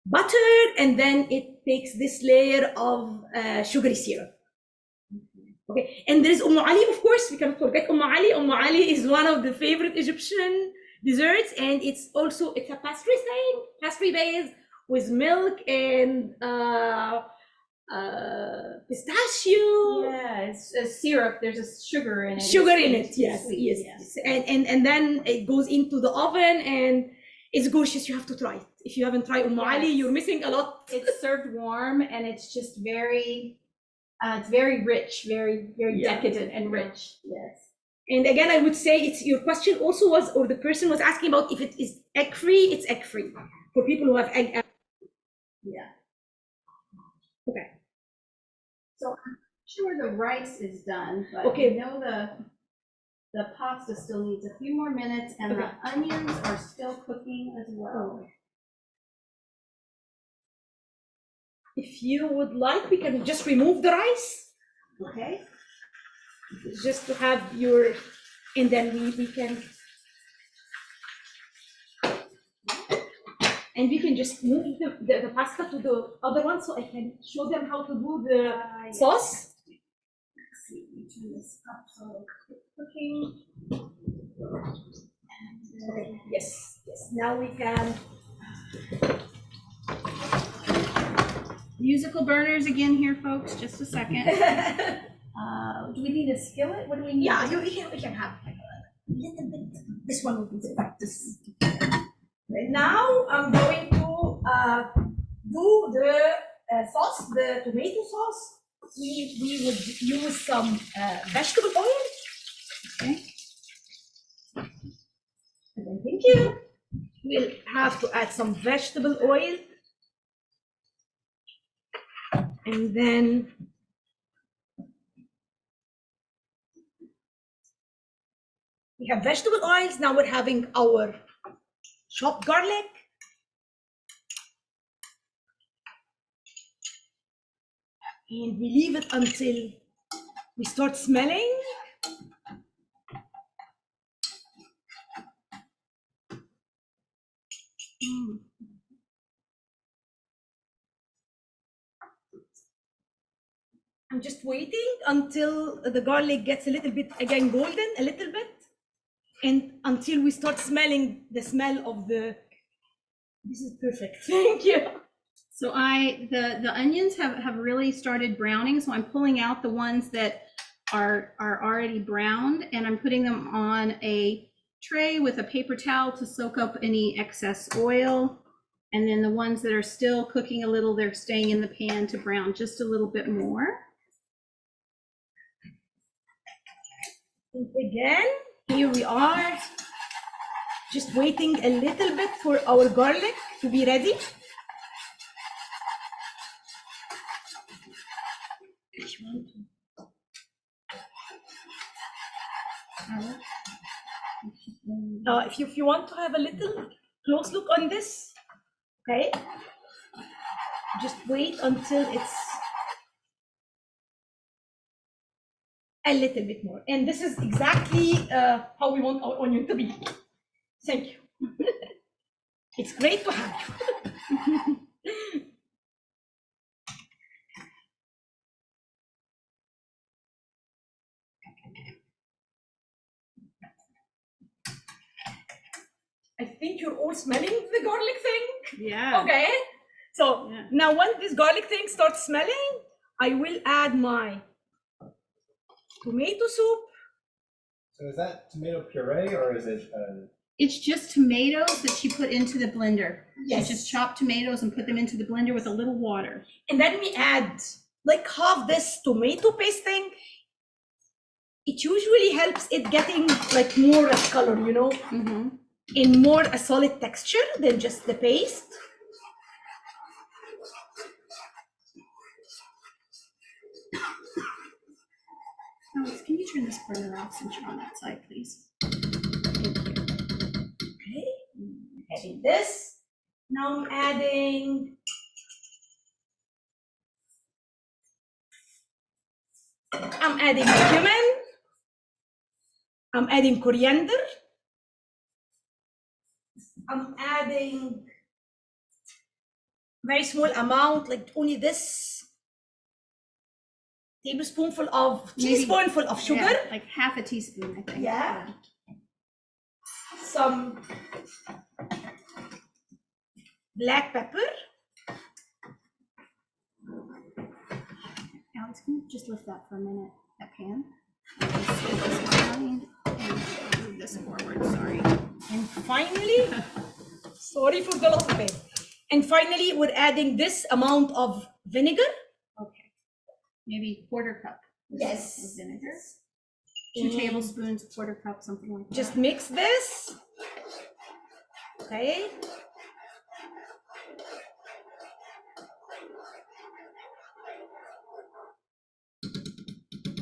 [SPEAKER 2] butter, and then it takes this layer of sugary syrup. Okay, and there's Ali, of course, we cannot forget Ali. Ali is one of the favorite Egyptian desserts, and it's a pastry based with milk and pistachio.
[SPEAKER 1] Yeah, it's a syrup. There's a sugar in it.
[SPEAKER 2] Sugar in it, yes,
[SPEAKER 1] sweet,
[SPEAKER 2] yes.
[SPEAKER 1] yeah.
[SPEAKER 2] And then it goes into the oven, and it's delicious. You have to try it. If you haven't tried Ali, you're missing a lot.
[SPEAKER 1] It's served warm, and it's just it's very rich, very decadent and rich. Yes.
[SPEAKER 2] And again, I would say your question also was, or the person was asking about if it is egg free. It's egg free for people who have egg.
[SPEAKER 1] Yeah.
[SPEAKER 2] Okay.
[SPEAKER 1] So I'm sure the rice is done, but
[SPEAKER 2] okay.
[SPEAKER 1] I know the pasta still needs a few more minutes, and the onions are still cooking as well.
[SPEAKER 2] If you would like, we can just remove the rice.
[SPEAKER 1] Okay.
[SPEAKER 2] Just to have your, and then we can, and we can just move the pasta to the other one, so I can show them how to do the sauce.
[SPEAKER 1] Let's see, we turn this up so it's cooking.
[SPEAKER 2] Okay. Yes. Now we can.
[SPEAKER 1] Musical burners again here, folks. Just a second. Do we need a skillet? What do we need?
[SPEAKER 2] Yeah, we can have like a little bit. This one will be the practice. Right now, I'm going to do the sauce, the tomato sauce. We would use some vegetable oil. Okay. And then thank you. We'll have to add some vegetable oil. And then we have vegetable oils. Now we're having our chopped garlic. And we leave it until we start smelling. I'm just waiting until the garlic gets a little bit, again, golden, a little bit. And until we start smelling the smell of this is perfect. Thank you.
[SPEAKER 1] So the onions have really started browning. So I'm pulling out the ones that are already browned, and I'm putting them on a tray with a paper towel to soak up any excess oil. And then the ones that are still cooking a little, they're staying in the pan to brown just a little bit more.
[SPEAKER 2] And again, here we are, just waiting a little bit for our garlic to be ready. If you want to have a little close look on this, okay, just wait until it's a little bit more. And this is exactly how we want our onion to be. Thank you. It's great to have you. I think you're all smelling the garlic thing.
[SPEAKER 1] Yeah.
[SPEAKER 2] Okay. So
[SPEAKER 1] Yeah.
[SPEAKER 2] now once this garlic thing starts smelling, I will add my tomato soup.
[SPEAKER 3] So is that tomato puree or is it?
[SPEAKER 1] It's just tomatoes that she put into the blender.
[SPEAKER 2] Yes.
[SPEAKER 1] She just chopped tomatoes and put them into the blender with a little water.
[SPEAKER 2] And then we add like half this tomato paste thing. It usually helps it getting like more color, you know,
[SPEAKER 1] Mm-hmm.
[SPEAKER 2] in more a solid texture than just the paste.
[SPEAKER 1] Alex, can you turn this burner off since you're on that side, please?
[SPEAKER 2] Okay, adding this. Now I'm adding cumin. I'm adding coriander. I'm adding very small amount, like only this teaspoonful of sugar.
[SPEAKER 1] Yeah, like half a teaspoon, I think.
[SPEAKER 2] Yeah. Some black pepper.
[SPEAKER 1] Alex, can you just lift that for a minute, that pan? I'll just scoop this behind and move this forward, sorry.
[SPEAKER 2] And finally, sorry for the lot of it. And finally, we're adding this amount of vinegar.
[SPEAKER 1] Okay. Maybe quarter cup.
[SPEAKER 2] Yes.
[SPEAKER 1] Of vinegar. 2 tablespoons, quarter cup, something like that.
[SPEAKER 2] Just mix this. Okay.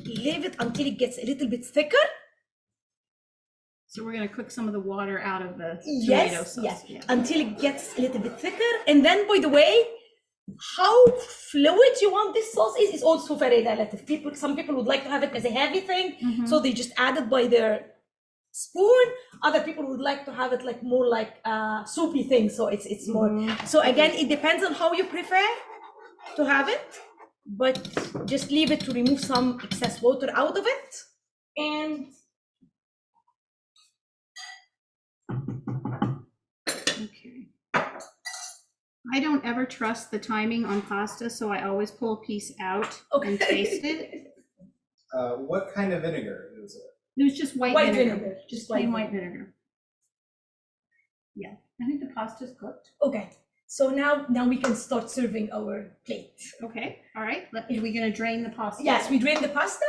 [SPEAKER 2] Leave it until it gets a little bit thicker.
[SPEAKER 1] So we're gonna cook some of the water out of the tomato
[SPEAKER 2] Yes,
[SPEAKER 1] sauce.
[SPEAKER 2] yes,
[SPEAKER 1] Yeah.
[SPEAKER 2] until it gets a little bit thicker. And then, by the way, how fluid you want this sauce is also very relative. Some people would like to have it as a heavy thing, so they just add it by their spoon. Other people would like to have it like more like a soupy thing, so it's more. So again, it depends on how you prefer to have it, but just leave it to remove some excess water out of it. And
[SPEAKER 1] Okay. I don't ever trust the timing on pasta, so I always pull a piece out and taste it.
[SPEAKER 3] What kind of vinegar is it?
[SPEAKER 1] It was just white
[SPEAKER 2] White
[SPEAKER 1] vinegar.
[SPEAKER 2] vinegar,
[SPEAKER 1] Just plain white vinegar. Yeah, I think the pasta's cooked.
[SPEAKER 2] okay, so now we can start serving our plate.
[SPEAKER 1] Okay, all right. Are we gonna drain the pasta?
[SPEAKER 2] Yes, we drain the pasta.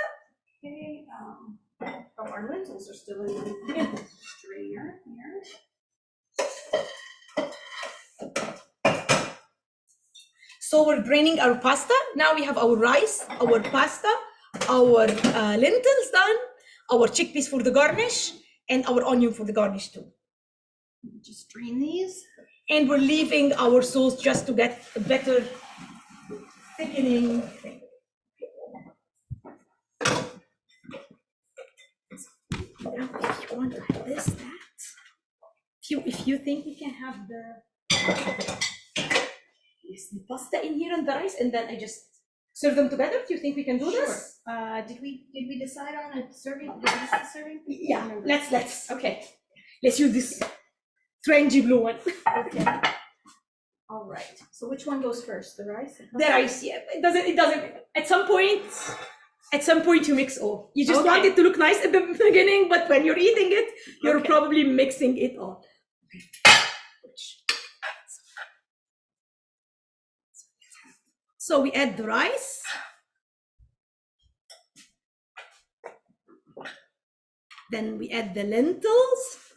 [SPEAKER 1] Okay, oh, our lentils are still in the strainer here.
[SPEAKER 2] So we're draining our pasta. Now we have our rice, our pasta, our lentils done, our chickpeas for the garnish, and our onion for the garnish too.
[SPEAKER 1] Just drain these.
[SPEAKER 2] And we're leaving our sauce just to get a better thickening. Now, if you want to have this, that. If you think we can have the pasta in here and the rice, and then I just serve them together. Do you think we can do this?
[SPEAKER 1] Did we decide on a serving? Is this the serving?
[SPEAKER 2] Yeah. Let's
[SPEAKER 1] Okay.
[SPEAKER 2] let's use this trendy blue one.
[SPEAKER 1] Okay. All right. So which one goes first? The rice?
[SPEAKER 2] The rice, yeah. It doesn't. At some point, you mix all. You just want
[SPEAKER 1] Okay.
[SPEAKER 2] it to look nice at the beginning, but when you're eating it, you're
[SPEAKER 1] Okay.
[SPEAKER 2] probably mixing it all. So we add the rice. Then we add the lentils.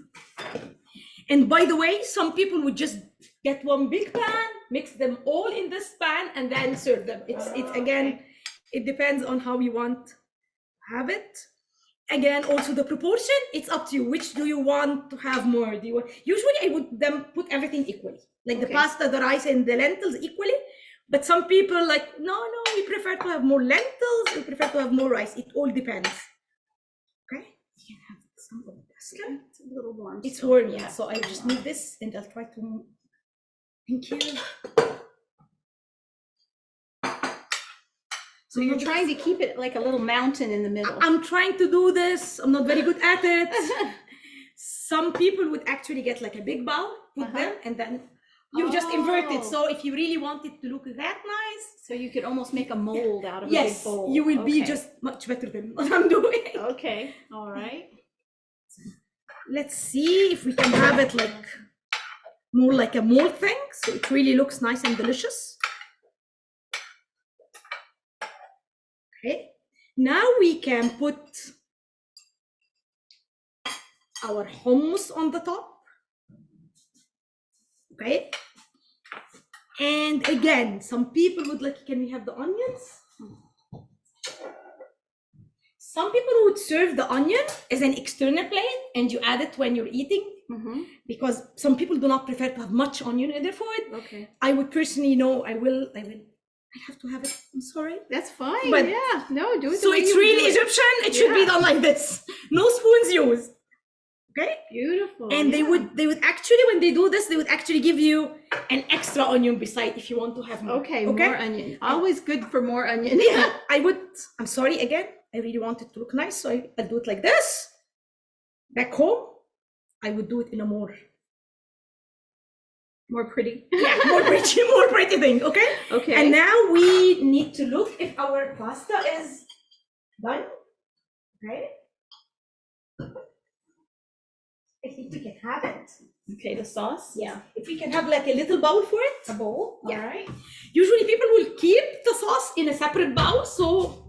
[SPEAKER 2] And by the way, some people would just get one big pan, mix them all in this pan, and then serve them. It's again, it depends on how you want to have it. Again, also the proportion, it's up to you. Which do you want to have more? Usually I would then put everything equally, like the
[SPEAKER 1] Okay.
[SPEAKER 2] pasta, the rice, and the lentils equally. But some people like, no, we prefer to have more lentils, we prefer to have more rice. It all depends. Okay, you can have some of this.
[SPEAKER 1] It's a little warm.
[SPEAKER 2] It's warm, yeah. So I just need this, and I'll try to. Thank you.
[SPEAKER 1] So you're trying to keep it like a little mountain in the middle.
[SPEAKER 2] I'm trying to do this. I'm not very good at it. Some people would actually get like a big bowl, put them, and then you just invert it. So if you really want it to look that nice,
[SPEAKER 1] So you could almost make a mold out of a big
[SPEAKER 2] yes,
[SPEAKER 1] bowl.
[SPEAKER 2] you will be
[SPEAKER 1] Okay.
[SPEAKER 2] just much better than what I'm doing.
[SPEAKER 1] Okay, all right.
[SPEAKER 2] Let's see if we can have it like more like a mold thing, so it really looks nice and delicious. Okay, now we can put our hummus on the top. Okay, and again, some people would like, can we have the onions? Some people would serve the onion as an external plate and you add it when you're eating, because some people do not prefer to have much onion in their food.
[SPEAKER 1] Okay.
[SPEAKER 2] I would personally know, I have to have it, I'm sorry.
[SPEAKER 1] That's fine.
[SPEAKER 2] But-
[SPEAKER 1] yeah. No, do it.
[SPEAKER 2] So it's really Egyptian, it should be done like this. No spoons used. Okay?
[SPEAKER 1] beautiful.
[SPEAKER 2] And they would actually, when they do this, they would actually give you an extra onion beside if you want to have more.
[SPEAKER 1] Okay, more onion. Always good for more onion.
[SPEAKER 2] Yeah, I'm sorry again, I really want it to look nice, so I'll do it like this. Back home, I would do it in a more
[SPEAKER 1] pretty.
[SPEAKER 2] more pretty thing, okay?
[SPEAKER 1] Okay.
[SPEAKER 2] And now we need to look if our pasta is done, okay? I think we can have it.
[SPEAKER 1] Okay, the sauce.
[SPEAKER 2] Yeah, if we can have like a little bowl for it.
[SPEAKER 1] A bowl.
[SPEAKER 2] Yeah.
[SPEAKER 1] All right.
[SPEAKER 2] Usually people will keep the sauce in a separate bowl, so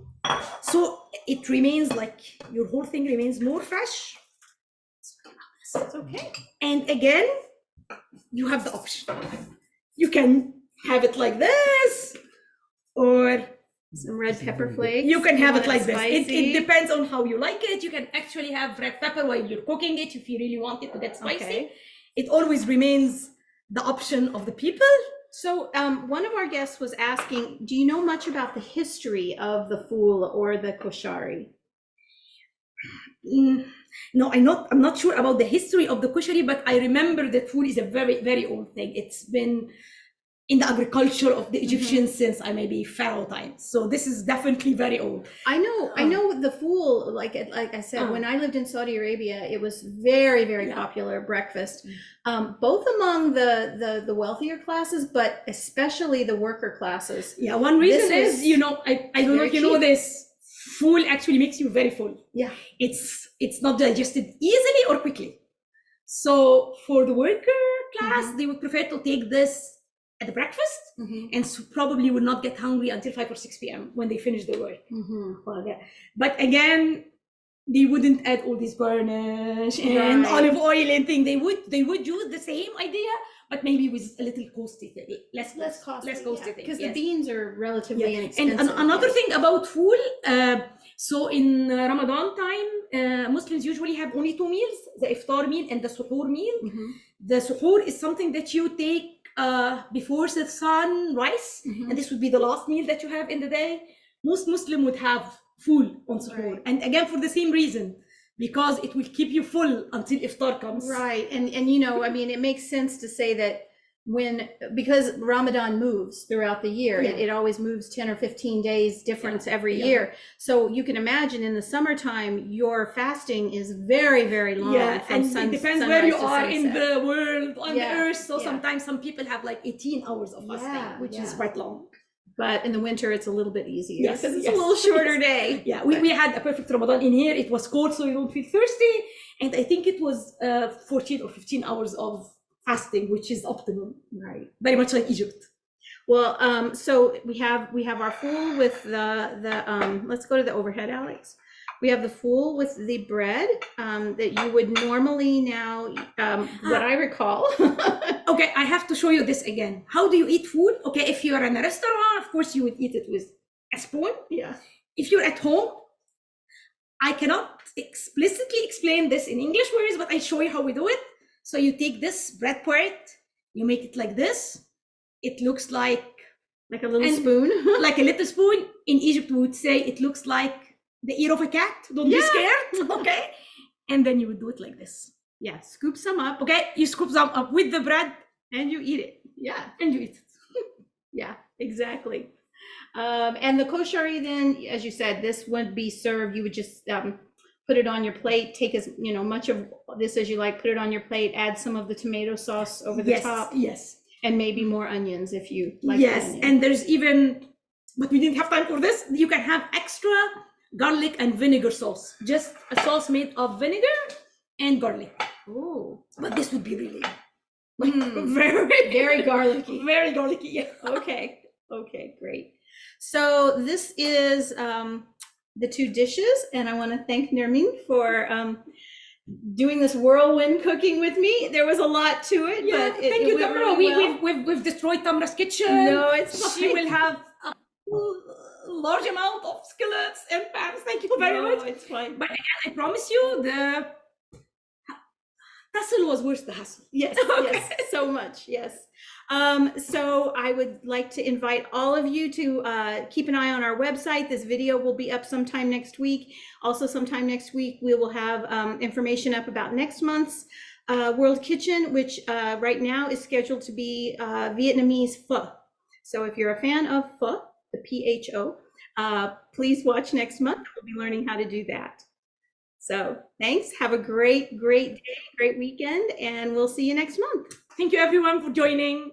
[SPEAKER 2] it remains like your whole thing remains more fresh.
[SPEAKER 1] That's okay.
[SPEAKER 2] And again, you have the option. You can have it like this, or
[SPEAKER 1] Some red pepper flakes.
[SPEAKER 2] you can have
[SPEAKER 1] want
[SPEAKER 2] it like this. It
[SPEAKER 1] spicy?
[SPEAKER 2] depends on how you like it. You can actually have red pepper while you're cooking it if you really want it to get spicy.
[SPEAKER 1] Okay.
[SPEAKER 2] It always remains the option of the people.
[SPEAKER 1] So one of our guests was asking, do you know much about the history of the fool or the koshari?
[SPEAKER 2] No, I'm not sure about the history of the koshari, but I remember that food is a very, very old thing. It's been in the agriculture of the Egyptians since maybe Pharaoh times. So this is definitely very old.
[SPEAKER 1] I know the fool, like I said, when I lived in Saudi Arabia, it was very, very popular breakfast, both among the wealthier classes, but especially the worker classes.
[SPEAKER 2] Yeah, one reason
[SPEAKER 1] This
[SPEAKER 2] is, I don't know if you know this, food actually makes you very full.
[SPEAKER 1] Yeah.
[SPEAKER 2] It's not digested easily or quickly. So for the worker class, they would prefer to take this at the breakfast, and so probably would not get hungry until 5 or 6 p.m. when they finish their work. But again, they wouldn't add all this garnish and olive oil and thing. They would use the same idea, but maybe with a little costly thing, less costly thing.
[SPEAKER 1] Because the beans are relatively inexpensive.
[SPEAKER 2] And another thing about food, so in Ramadan time, Muslims usually have only 2 meals: the iftar meal and the suhoor meal. The suhoor is something that you take before the sunrise, and this would be the last meal that you have in the day. Most Muslim would have food on suhoor, and again for the same reason, because it will keep you full until iftar comes.
[SPEAKER 1] Right, and it makes sense to say that because Ramadan moves throughout the year, it always moves 10 or 15 days difference every year. So you can imagine in the summertime, your fasting is very, very long.
[SPEAKER 2] And it depends where you are in the world, on the earth. So sometimes some people have like 18 hours of fasting, which is quite long.
[SPEAKER 1] But in the winter, it's a little bit easier because it's
[SPEAKER 2] yes.
[SPEAKER 1] a little shorter day.
[SPEAKER 2] Yeah, we had a perfect Ramadan in here. It was cold, so you don't feel thirsty. And I think it was 14 or 15 hours of fasting, which is optimum, right? Very much like Egypt.
[SPEAKER 1] Well, so we have our fool with the let's go to the overhead, Alex. We have the fool with the bread that you would normally now, what I recall.
[SPEAKER 2] Okay, I have to show you this again. How do you eat food? Okay, if you're in a restaurant, of course you would eat it with a spoon.
[SPEAKER 1] Yeah.
[SPEAKER 2] If you're at home, I cannot explicitly explain this in English words, but I'll show you how we do it. So you take this bread part, you make it like this. It looks like
[SPEAKER 1] a little spoon.
[SPEAKER 2] Like a little spoon. In Egypt, we would say it looks like the ear of a cat. Don't be scared. Okay. And then you would do it like this.
[SPEAKER 1] Yeah. Scoop some up.
[SPEAKER 2] Okay. You scoop some up with the bread
[SPEAKER 1] and you eat it. Yeah.
[SPEAKER 2] And you eat it.
[SPEAKER 1] Yeah, exactly. And the koshari then, as you said, this would be served. You would just put it on your plate, take as much of this as you like, put it on your plate, add some of the tomato sauce over the
[SPEAKER 2] Yes,
[SPEAKER 1] top,
[SPEAKER 2] yes.
[SPEAKER 1] and maybe more onions if you like.
[SPEAKER 2] Yes,
[SPEAKER 1] onions.
[SPEAKER 2] and there's even, but we didn't have time for this, you can have extra garlic and vinegar sauce, just a sauce made of vinegar and garlic.
[SPEAKER 1] Ooh.
[SPEAKER 2] But this would be really like
[SPEAKER 1] Very garlicky.
[SPEAKER 2] Very garlicky, yeah.
[SPEAKER 1] Okay, great. So this is the two dishes, and I want to thank Nermin for doing this whirlwind cooking with me. There was a lot to it,
[SPEAKER 2] Yeah,
[SPEAKER 1] but
[SPEAKER 2] thank you,
[SPEAKER 1] went
[SPEAKER 2] Tamra.
[SPEAKER 1] really well.
[SPEAKER 2] We've destroyed Tamra's kitchen.
[SPEAKER 1] No, it's
[SPEAKER 2] She
[SPEAKER 1] fine.
[SPEAKER 2] will have a large amount of skillets and pans. Thank you very
[SPEAKER 1] No,
[SPEAKER 2] much.
[SPEAKER 1] it's fine.
[SPEAKER 2] But again, I promise you, the hassle was worth the hassle.
[SPEAKER 1] Yes, yes, so much, yes. So I would like to invite all of you to keep an eye on our website. This video will be up sometime next week. Also, sometime next week, we will have information up about next month's World Kitchen, which right now is scheduled to be Vietnamese pho. So if you're a fan of pho, the PHO, please watch next month. We'll be learning how to do that. So thanks. Have a great day, great weekend, and we'll see you next month.
[SPEAKER 2] Thank you everyone for joining.